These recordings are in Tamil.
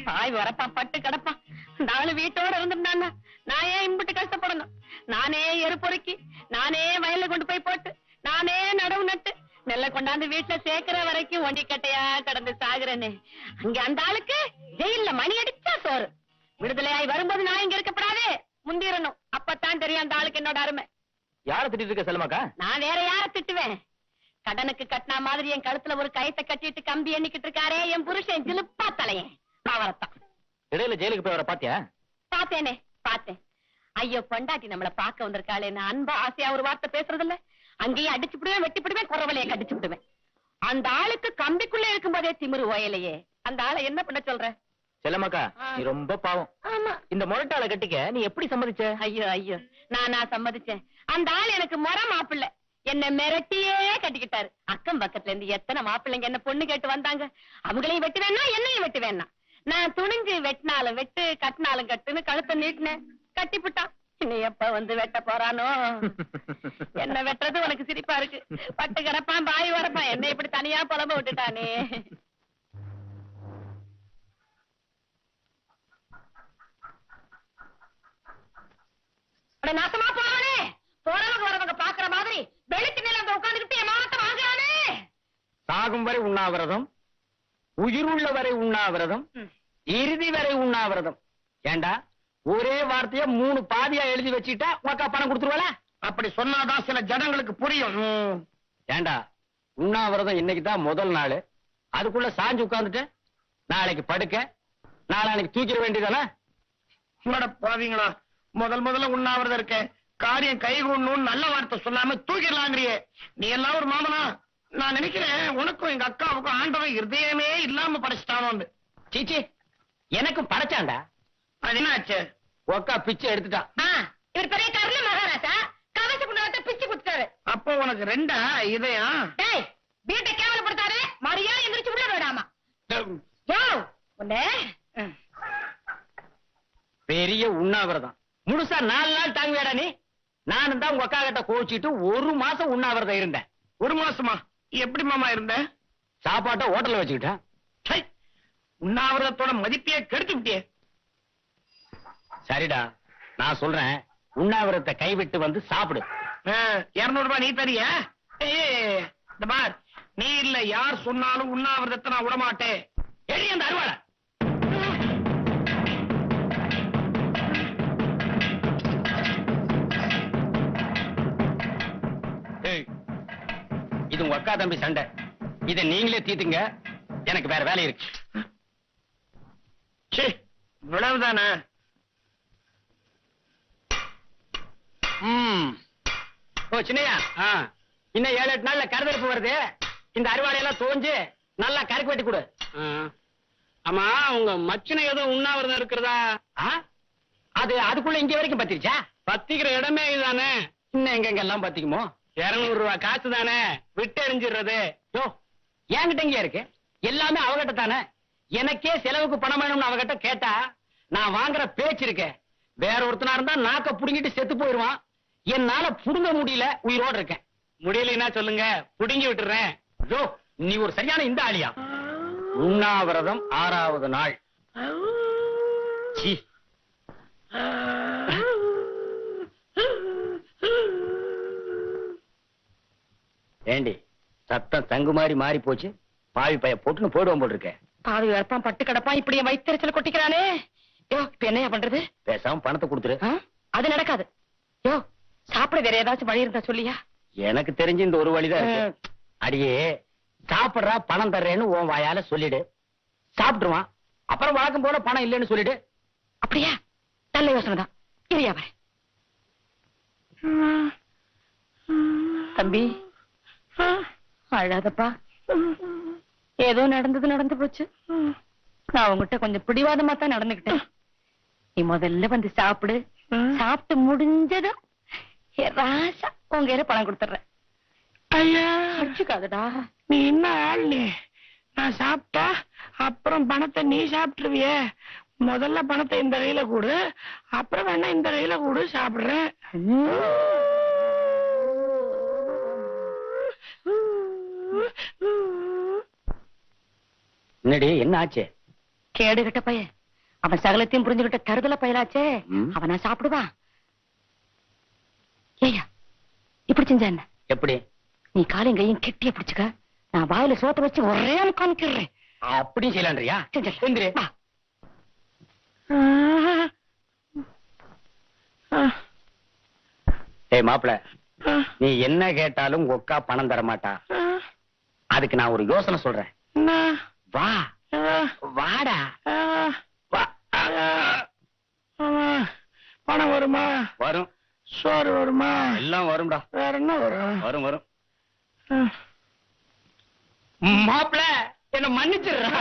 பாய் வரப்பான் பட்டு கிடப்பான். நாலு வீட்டோட இருந்திருந்தான்னா நான் ஏன் இம்பிட்டு கஷ்டப்படணும்? நானே எரு பொறுக்கி, நானே வயல்ல கொண்டு போய் போட்டு, நானே நடவு நட்டு, நெல்ல கொண்டாந்து வீட்டுல சேர்க்கிற வரைக்கும் ஒண்டி கட்டையா கடந்து சாகுறேன்னு. அங்க அந்த ஆளுக்கு ஜெயில மணி அடிச்சா சோறு. விடுதலையாய் வரும்போது நான் இங்க இருக்கப்படாது, முந்திரணும். அப்பத்தான் தெரியும் அந்த ஆளுக்கு என்னோட அருமை. யார திட்டிட்டு இருக்க செல்லமாக்கா? நான் வேற யார திட்டுவேன்? கடனுக்கு கட்டினா மாதிரி என் கழுத்துல ஒரு கயத்தை கட்டிட்டு கம்பி எண்ணிக்கிட்டு இருக்காரே என் புருஷன் ஜிலுப்பா தலையன். அவரத்தான். இடையில ஜெயிலுக்கு போய் வர பாத்தியா? பாத்தேனே, பார்த்தேன். ஐயோ பொண்டாட்டி நம்மள பாக்க வந்திருக்காளே, நான் அன்பா ஆசையா ஒரு வார்த்தை பேசுறது இல்ல. அங்கேயே அடிச்சு விடுவேன், வெட்டி விடுவேன், குறவலையை கடிச்சு விடுவேன். அந்த ஆளுக்கு கம்பிக்குள்ள இருக்கும் போதே திமிரு ஓயலையே. அந்த ஆளை என்ன பண்ண சொல்ற? செல்லமாக்கா, நீ ரொம்ப பாவம். ஆமா. இந்த முரட்டாளை கட்டிக்க நீ எப்படி சம்மதிச்ச? ஐயோ ஐயோ, நான் சம்மதிச்சேன். அந்த ஆள் எனக்கு முறை மாப்பிள்ளை. என்ன மிரட்டியே கட்டிக்கிட்டாரு. அக்கம் பக்கத்துல இருந்து எத்தனை மாப்பிள்ளைங்க என்ன பொண்ணு கேட்டு வந்தாங்க. அவங்களையும் வெட்டு வேணா, என்னையும் வெட்டு வேணா. நான் துணிஞ்சு வெட்டினாலும் வெட்டு, கட்டினாலும் கட்டுன்னு கழுத்தை நீட்டினேன். கட்டிப்புட்டான். இன்னும் எப்ப வந்து வெட்ட போறானோ? என்ன வெட்டுறது உனக்கு சிரிப்பா இருக்கு. பட்டு கிடப்பான், பாய் வரப்பான், என்ன இப்படி தனியா புலம்ப விட்டுட்டானே. நாசமா போறானே. போறவங்க வரவங்க பாக்குற மாதிரி வெளிக்கு நில உட்காந்துக்கிட்டு ஏமாத்த வாங்குறானே. சாகும் வரை உண்ணாவிரதம், உயிருள்ள வரை உண்ணாவிரதம், இறுதி வரை உண்ணாவிரதம். ஏண்டா ஒரே வார்த்தைய 3 பாதியா எழுதி வச்சுட்டா உனக்கா பணம் கொடுத்துருவாள? அப்படி சொன்னாதான் சில ஜனங்களுக்கு புரியும். ஏண்டா உண்ணாவிரதம் இன்னைக்கு தான் முதல் நாள், அதுக்குள்ள சாஞ்சு உட்கார்ந்துட்டு நாளைக்கு படுக்க, நாளைக்கு தூக்கிட வேண்டியதானே? பாவீங்களா, முதல்ல உண்ணாவிரதம் இருக்க காரியம் கைகூடணும்னு நல்ல வார்த்தை சொல்லாம தூக்கிடலாங்கிறியே. நீ எல்லாம் ஒரு மாமனா? நான் நினைக்கிறேன் உனக்கும் எங்க அக்காவுக்கும் ஆண்டவன் இருதயமே இல்லாம படைச்சிட்டானு. சீச்சி, எனக்கும் படைச்சாண்டா. அது என்ன ஆச்சு? ஒக்கா பிச்சை எடுத்துட்டான். இவர் பெரிய கருண மகாராஜா, கவச குண்டத்தை பிச்சு குடுத்தாரு. அப்போ உனக்கு 2 இதயம்? வீட்டை கேவலப்படுத்தாரு. மரியா எந்திரிச்சு உள்ள விடாமா. பெரிய உண்ணாவிரதம் முழுசா 4 நாள் தாங்குவேடா நீ? நானும் தான் உங்க அக்கா கிட்ட கோச்சிட்டு 1 மாசம் உண்ணாவிரதம் இருந்தேன். 1 மாசமா? எப்படி மாமா இருந்த? சாப்பாட்டை ஹோட்டல்ல வச்சுக்கிட்டேன். உண்ணாவிரதத்தோட மதிப்பையே கெடுத்து விட்டியே. சரிடா, நான் சொல்றேன், உண்ணாவிரதத்தை கைவிட்டு வந்து சாப்பிடு. 200 ரூபாய் நீ தரிய? இந்த பார், நீ இல்ல யார் சொன்னாலும் உண்ணாவிரதத்தை நான் விடமாட்டேன். எரி அந்த அருவாளை. இது உங்க அக்கா தம்பி சண்டை, இதை நீங்களே தீத்துங்க. எனக்கு வேற வேலை இருக்கு. இவ்வளவுதானே? ஓ சின்னையா, இன்னும் 7-8 நாள்ல கருதெடுப்பு வருது. இந்த அறுவாடையெல்லாம் தோஞ்சு நல்லா கருக்கு வெட்டி கொடு. ஆமா, உங்க மச்சினை ஏதோ உண்ணாவிரதம் இருக்கிறதா? அதுக்குள்ள இங்க வரைக்கும் பத்திருச்சா? பத்திக்கிற இடமே இதுதானே. இன்னும் எங்க எல்லாம் பத்திக்குமோ? 200 ரூபாய் காசு தானே, விட்டு எறிஞ்சிடுறது. யோ, என்கிட்ட இங்க இருக்கு எல்லாமே அவகிட்ட தானே. எனக்கே செலவுக்கு பணம் வேணும்னு அவகிட்ட கேட்டா நான் வாங்குற பேச்சு இருக்க. வேற ஒருத்தனா இருந்தா நாக்க புடுங்கிட்டு செத்து போயிருவான். என்னால புடுங்க முடியல, உயிரோடு இருக்கேன். முடியலன்னா சொல்லுங்க, புடுங்கி விட்டுறேன். யோ, நீ ஒரு சரியான இந்த ஆளியா? உண்ணாவிரதம் 6வது நாள். ஏண்டி சத்தம் தங்கு மாதிரி மாறி போச்சு? பாவி பைய போட்டுன்னு போடுவோம் போல் இருக்க. பாவி வரப்பான், பட்டு கிடப்பான், இப்படி வயிற்றுச்சல் கொட்டிக்கிறானே. யோ, இப்ப என்னையா பண்றது? பேசாம பணத்தை கொடுத்துரு. அது நடக்காது. யோ, சாப்பிட வேற ஏதாச்சும் வழி இருந்தா சொல்லியா? எனக்கு தெரிஞ்சு இந்த ஒரு வழிதான் இருக்கு. அடியே, சாப்பிடுறா பணம் தர்றேன்னு உன் வாயால சொல்லிடு, சாப்பிட்டுருவான். அப்புறம் வழக்கம் போல பணம் இல்லைன்னு சொல்லிடு. அப்படியா? நல்ல யோசனை தான். இரியா வரேன். தம்பி அழாதப்பா. ஏதோ நடந்து போச்சு. நான் உங்ககிட்ட கொஞ்சம் பிடிவாதமா தான் நடந்துகிட்டேன். நீ முதல்ல வந்து சாப்பிடு. சாப்பிட்டு முடிஞ்சதும் ராசா உங்க பணம் கொடுத்துறேன். ஐயா, அடிச்சுக்காதடா. நீ என்ன ஆள்? நான் சாப்பிட்டா அப்புறம் பணத்தை நீ சாப்பிட்டுருவிய. முதல்ல பணத்தை இந்த கையில கூடு, அப்புறம் வேணா இந்த கையில கூடு, சாப்பிடுறேன். என்னடி என்ன ஆச்சு? கேடு கட்ட பையன், அவன் சகலத்தையும் புரிஞ்சுகிட்ட தருதல பயலாச்சே. அவனா சாப்பிடுவா? ஏயா இப்படி செஞ்ச என்ன? எப்படி? நீ காலையும் கையும் கெட்டிய பிடிச்சுக்க, நான் வாயில சோத்த வச்சு ஒரே காமிக்கிறேன். அப்படியும் செய்யலான்றியா? செஞ்சிரு. வா. ஏய் மாப்பிள, நீ என்ன கேட்டாலும் ஒக்கா பணம் தர மாட்டா. அதுக்கு நான் ஒரு யோசனை சொல்றேன். வா வாடா. வா. பணம் வருமா? வரும். சோறு வருமா? எல்லாம் வரும்டா. வேற என்ன வரும்? வரும் வரும். மாப்பிள என்ன மன்னிச்சிடுறா.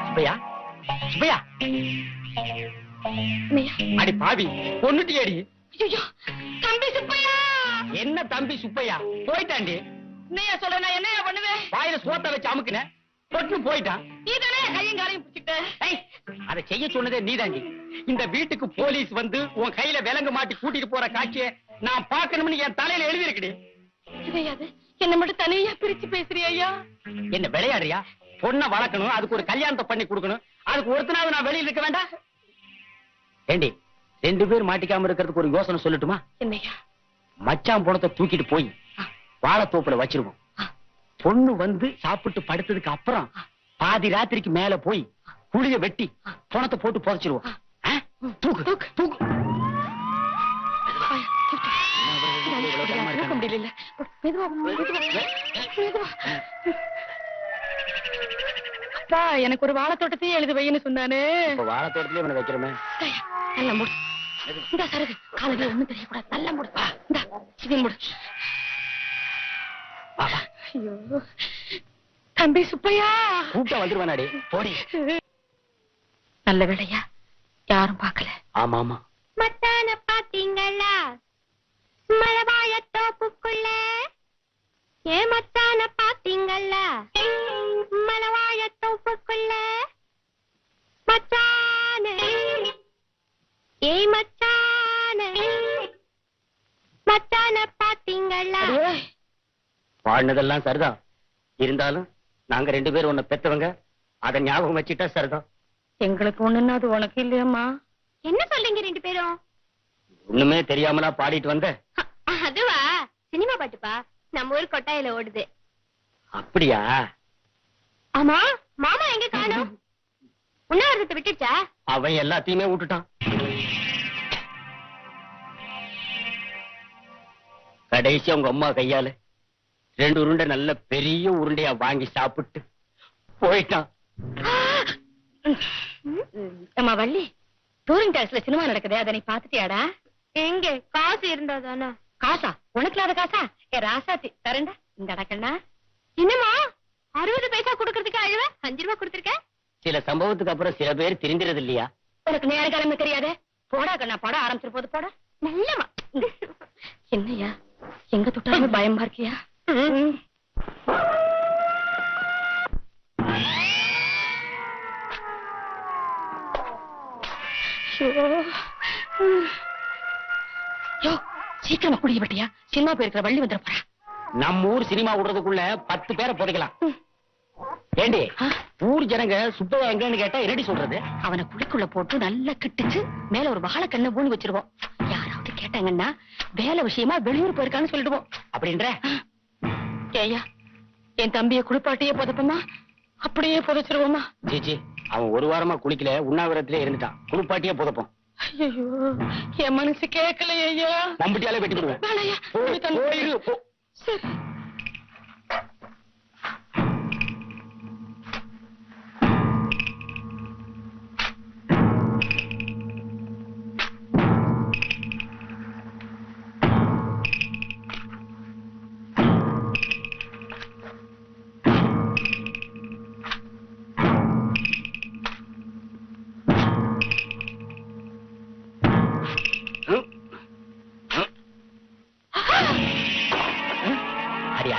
சுப்பையா, சுப்பையா, அடி பாவி, கொன்னுட்டியடி. தம்பி சுப்பையா! என்ன தம்பி சுப்பையா? போயிட்டாண்டி. நீயா சொல்ற, நான் என்னையா பண்ணுவேன்? வாயில சோத்த வச்சு அமுக்குன, பொட்டு போயிட்டான். நீதானே கையும் காலையும் பிடிச்சிட்ட. அதை செய்ய சொன்னதே நீதாண்டி. இந்த வீட்டுக்கு போலீஸ் வந்து உன் கையில விலங்கு மாட்டி கூட்டிட்டு போற காட்சியை நான் பார்க்கணும்னு என் தலையில எழுதி இருக்குடி. இதையாது என்ன மட்டும் தனியா பிரிச்சு பேசுறியா? என்ன விளையாடுறியா? பொண்ணை வளர்க்கணும், அதுக்கு ஒரு கல்யாணத்தை பண்ணி கொடுக்கணும், அதுக்கு ஒருத்தனாவது நான் வெளியில இருக்க வேண்டாம்? ஏண்டி, 2 பேர் மாட்டிக்காம இருக்கிறதுக்கு ஒரு யோசனை சொல்லட்டுமா? என்னையா? மச்சான் பணத்தை தூக்கிட்டு போய் வாழைத்தோப்புல வச்சிருவோம். பொண்ணு வந்து சாப்பிட்டு படுத்ததுக்கு அப்புறம் பாதி ராத்திரிக்கு மேல போய் குழிய வெட்டி பணத்தை போட்டு புதைச்சிருவோம். தூக்கு தூக்கு தூக்கு. தூக்க முடியல. மெதுவா, மெதுவா. அப்பா, எனக்கு ஒரு வாழைத்தோட்டத்தையே எழுதி வைன்னு சொன்னானே. இப்ப வாழைத்தோட்டத்திலே இவனை வைக்கிறோமே. நல்ல முடி. இந்த சரகு காலையில ஒண்ணும் தெரியக்கூடாது. நல்ல முடி. இந்த சிவன் முடி. ஐயோ, தம்பி சுப்பையா கூப்பிட்டா வந்துருவானாடி. போடி. நல்ல வேளையா, யாரும் பார்க்கல. ஆமா ஆமா. மத்தான பாத்தீங்களா மலவாழ தோப்புக்குள்ள? மத்தான பாத்தீங்களா மலவாழ தோப்புக்குள்ள? மச்சான மச்சான மச்சான பாத்தீங்களா? பாடினதெல்லாம் சரிதான், இருந்தாலும் நாங்க 2 பேரும் உன்னை பெத்தவங்க, அதை ஞாபகம் வச்சுட்டா சரிதான். எங்களுக்கு ஒண்ணுன்னா அது உனக்கு இல்லையம்மா. என்ன சொல்றீங்க 2 பேரும்? ஒண்ணுமே தெரியாமலா பாடிட்டு வந்த? அதுவா, சினிமா பாட்டுப்பா, நம்ம ஊர் கொட்டாயில ஓடுது. அப்படியா? ஆமா, மாமா எங்க காணோம்? உண்ணாவிரதத்தை விட்டுச்சா? அவன் எல்லாத்தையுமே விட்டுட்டான். கடைசி அவங்க அம்மா கையால 2 உருண்டை நல்ல பெரிய உருண்டையா வாங்கி சாப்பிட்டு போயிட்டான். அம்மா வள்ளி, டூரிங் டாக்ஸ்ல சினிமா நடக்குது, அதை நீ பாத்துட்டியாடா? எங்க காசு இருந்தா தானே? காசா? உனக்கு இல்லாத காசா? ராசாத்தி தரண்டா. இந்த அடக்கண்ணா என்னமா 60 பைசா கொடுக்கறதுக்கு அழுவ 5 ரூபாய் கொடுத்திருக்க. சில சம்பவத்துக்கு அப்புறம் சில பேர் தெரிஞ்சிறது இல்லையா? உனக்கு நேர காலமே தெரியாதே. போடா கண்ணா, படம் ஆரம்பிச்சிரு போது. போட நல்லமா. என்னையா எங்க தொட்டாலுமே பயமா இருக்கியா? சீக்கிரமா குடிக்க பட்டியா? சினிமா போயிருக்கிற வள்ளி வந்துட போறா. நம்ம ஊர் சினிமா விடுறதுக்குள்ள 10 பேரை புதைக்கலாம். ஏண்டி, ஊர் ஜனங்க சுப்பையா எங்கன்னு கேட்டா என்னடி சொல்றது? அவனை குழிக்குள்ள போட்டு நல்லா கிட்டுச்சு, மேல ஒரு வாழைக்கண்ணை ஊனி வச்சிருவோம். யாராவது கேட்டாங்கன்னா வேலை விஷயமா வெளியூர் போயிருக்கான்னு சொல்லிடுவோம். அப்படின்ற? ஏய்யா, என் தம்பியை குளிப்பாட்டியே புதைப்போமா, அப்படியே புதைச்சிருவோமா? ஜிஜி, அவன் 1 வாரமா குளிக்கல, உண்ணாவிரத்திலே இருந்துட்டான். குளிப்பாட்டியே புதைப்போம். ஐயோ, என் மனசு கேட்கலையா? மம்பட்டியாலே வெட்டி விடுவேன். போயிரு, போ. சரி.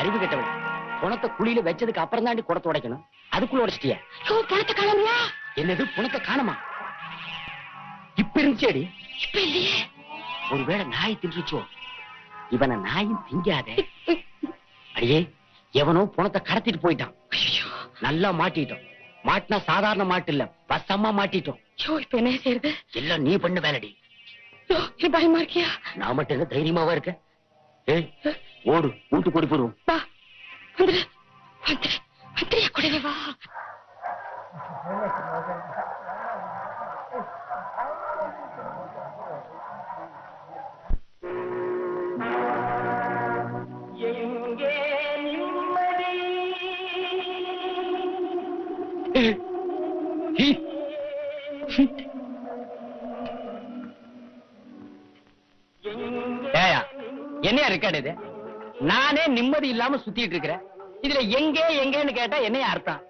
அறிவு கெட்டவன், பணத்தை குழியில வச்சதுக்கு அப்புறம் தாண்டி குடத்தை உடைக்கணும். அதுக்குள்ள உடைச்சிட்டிய? பணத்தை காணலையா? என்னது, பணத்தை காணுமா? இருந்துச்சேடி. இப்ப இல்லையே. ஒருவேளை நாய் தின்றுச்சோ? இவனை நாயும் திங்காதே. அடியே, எவனோ பணத்தை கடத்திட்டு போயிட்டான். நல்லா மாட்டிட்டோம். மாட்டினா சாதாரண மாட்டு இல்ல, பசமா மாட்டிட்டோம். இப்ப என்ன செய்யறது? எல்லாம் நீ பண்ண வேலைடி. பயமா இருக்கியா? நான் மட்டும் என்ன தைரியமாவா இருக்க? ஏய், ஓடு, வீட்டு கூடி போடுவோம். வா, வந்துரு, வந்துரு, வந்துரு, கூடவே வா. என்னையா ரெக்கார்டு இது? நானே நிம்மதி இல்லாம சுத்திட்டு இருக்கிறேன். இதுல எங்கே எங்கேன்னு கேட்டா என்னைய அர்த்தம்?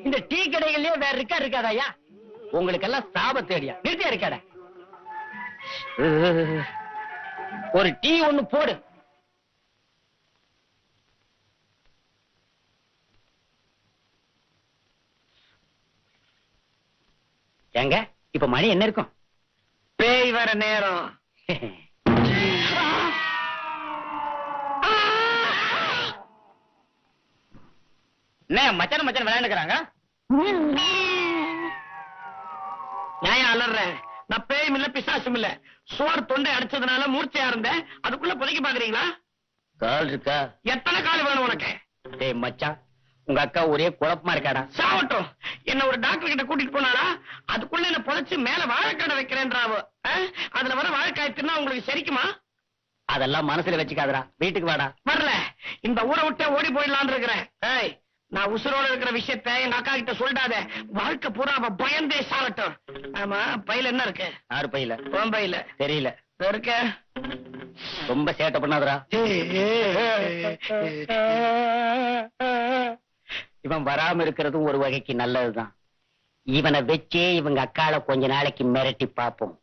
இந்த டீ கடைகள்லயே வேற ரெக்கார்டு இருக்காதாயா? உங்களுக்கு எல்லாம் சாபத்தேடியா? நிறுத்தியா ரெக்கார்ட? ஒரு டீ ஒண்ணு போடு. ஏங்க, இப்ப மணி என்ன இருக்கும்? பேய் வர நேரம். என்ன மச்சான் மச்சான் விளையாண்டுக்கிறாங்க? நியாயம் அலறேன். நான் பேயும் இல்ல பிசாசும் இல்ல. சோறு தொண்டை அடிச்சதுனால மூர்ச்சையா இருந்தேன். அதுக்குள்ள புதைக்க பாக்குறீங்களா? கால் இருக்கா? எத்தனை கால் வேணும் உனக்கு? டேய் மச்சான், உங்க அக்கா ஒரே குழப்பமா இருக்காடா. சாவட்டும். என்ன ஒரு டாக்டர் கிட்ட கூட்டிட்டு போனாரா? அதுக்குள்ள என்ன புதைச்சு மேல வாழைக்காடை வைக்கிறேன்றாவோ. அதுல வர வாழைக்காய் தின்னா உங்களுக்கு சரிக்குமா? அதெல்லாம் மனசுல வச்சுக்காதடா, வீட்டுக்கு வாடா. வரல, இந்த ஊரை விட்டு ஓடி போயிடலான்னு இருக்கிறேன். ஏய், நான் உசுரோட இருக்கிற விஷயத்த எங்க அக்கா கிட்ட சொல்லிடாத. வாழ்க்கை பூரா அவ பயந்தே சாகட்டும். ஆமா, பையில என்ன இருக்கு? யாரு பையில? உன் பையில தெரியல. இருக்க. ரொம்ப சேட்டை பண்ணாதடா. இவன் வராம இருக்கிறதும் ஒரு வகைக்கு நல்லதுதான். இவனை வச்சே இவங்க அக்கால கொஞ்ச நாளைக்கு மிரட்டி பாப்போம்.